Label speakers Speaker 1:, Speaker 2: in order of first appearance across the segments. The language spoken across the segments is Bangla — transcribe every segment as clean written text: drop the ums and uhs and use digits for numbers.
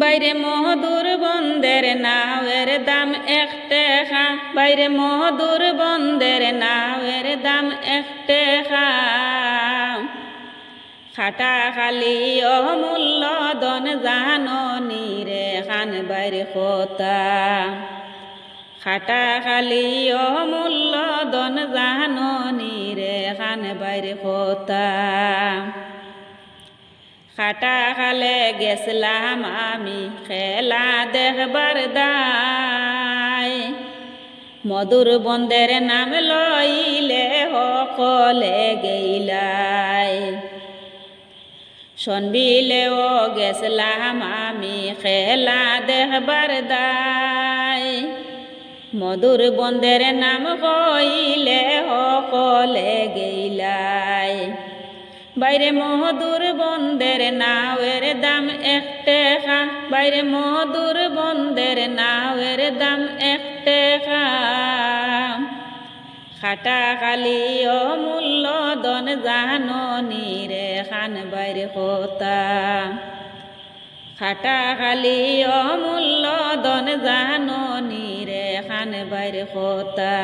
Speaker 1: বাইরে মধুর বন্দের নাওয়ের দাম 1 টাকা, বাইরে মধুর বন্দের নাওয়ের দাম 1 টাকা। খাটাখালি অমূল্য দন জাননি রে খান বাইরে খোতা, খাটাখালি অমূল্য দন জাননি রে খান বাইরে খোতা। খাটা খালে গেছলাম আমি খেলা দেখবার দায়, মধুর বন্দের নাম লইলে সকলে গেইলাই। সনবিলেও গেছলাম আমি খেলা দেখবার দায়, মধুর বন্দের নাম কইলে সকলে গেইলাই। বাইরে মধুর বন্দের নাওয়ের দাম 1 টাকা, বাইরে মধুর বন্দের নাওয়ের দাম 1 টাকা। খাটাখালি অমূল্য দন জাননি রে খান বাইরে খোতা, খাটাখালি অমূল্য দন জাননি রে খান বাইরে খোতা।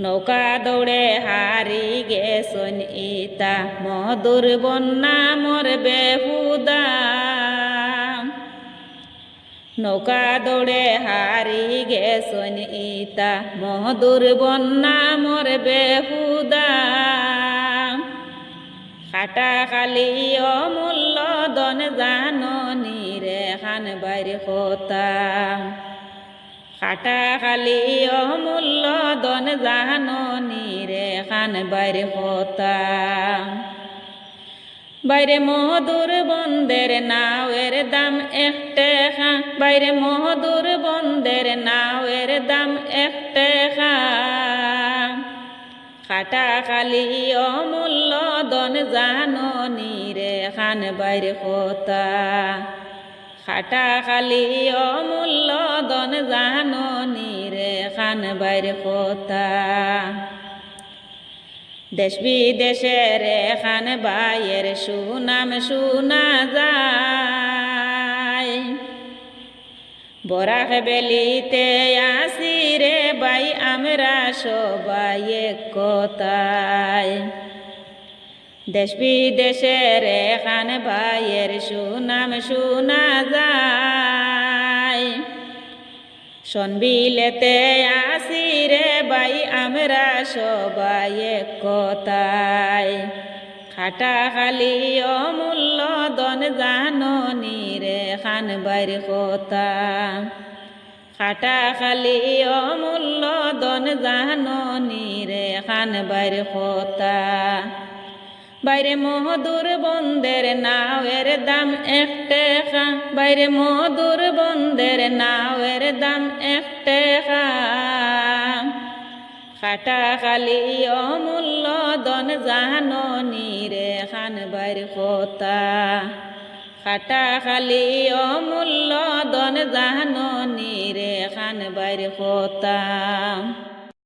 Speaker 1: নৌকা দৌড়ে হারি গেছন ইতা মধুর বন্যা মোর বেহুদা, নৌকা দৌড়ে হারি গেছন ইতা মধুর বন্যা মোর বেহুদা। খাটাখালি অমূল্য দন জাননি রে খান বাইরে খোতা, খাটাখালি অমূল্য দন জাননি রে খান বাইরে খোতা। বাইরে মধুর বন্দের নাওয়ের দাম 1 টাকা, বাইরে মধুর বন্দের নাওয়ের দাম 1 টাকা। খাটাখালি অমূল্য দন জাননি রে খান বাইরে খোতা, খাটাখালি অমূল্য দন জাননি রে খান বাইরে খোতা। দেশ বিদেশের খান বাইয়ের সুনাম শোনা যায়, বরাক বেলিতে আসি রে বাই আমরা সবাই এক কথায়। দেশ বিদেশের খান ভাইয়ের সুনাম শোনা যায়, সনবিলেতে আসি রে বাই আমরা সবাই এক কথায়। খাটাখালি অমূল্য দন জাননি রে খান বাইরে খোতা, খাটাখালি অমূল্য দন জাননি রে খান বাইরে খোতা। বাইরে মধুর বন্দের নাওয়ের দাম 1 টাকা, বাইরে মধুর বন্দের নাওয়ের দাম 1 টাকা। খাটাখালি অমূল্য দন জাননি রে খান বাইরে খোতা, খাটাখালি অমূল্য দন জাননি রে খান বাইরে খোতা।